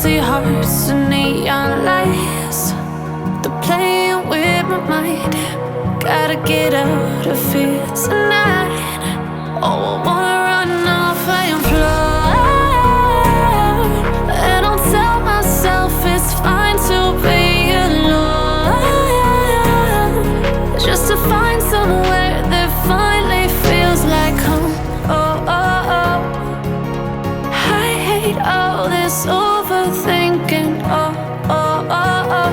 empty hearts and neon lights. They're playing with my mind. Gotta get out of here tonight. Oh, I wanna run off and fly. And I'll tell myself it's fine to be alone, just to find somewhere that finally feels like home. Oh, oh, oh. I hate all this overthinking. Oh, oh, oh, oh.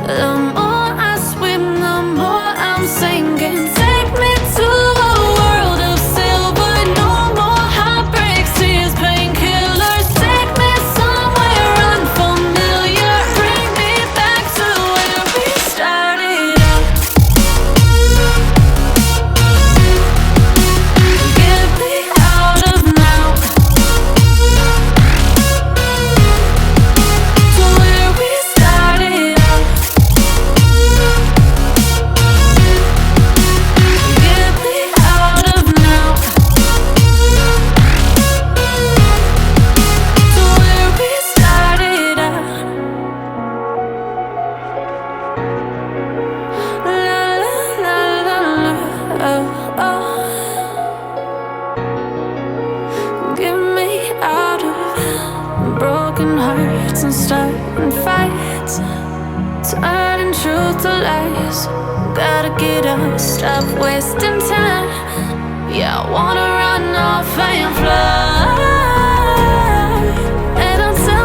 The more I swim, the more I'm sinking. Take me to a world of silver. No more heartbreaks, tears, painkillers. Take me somewhere unfamiliar. Bring me back to where we started out. Get me out of now, to where we started out. Get me out of now, to where we started out. La la la la la, oh, oh. Get me out of broken hearts and starting fights, turning truth to lies. Gotta get up, stop wasting time. Yeah, I wanna run off and fly.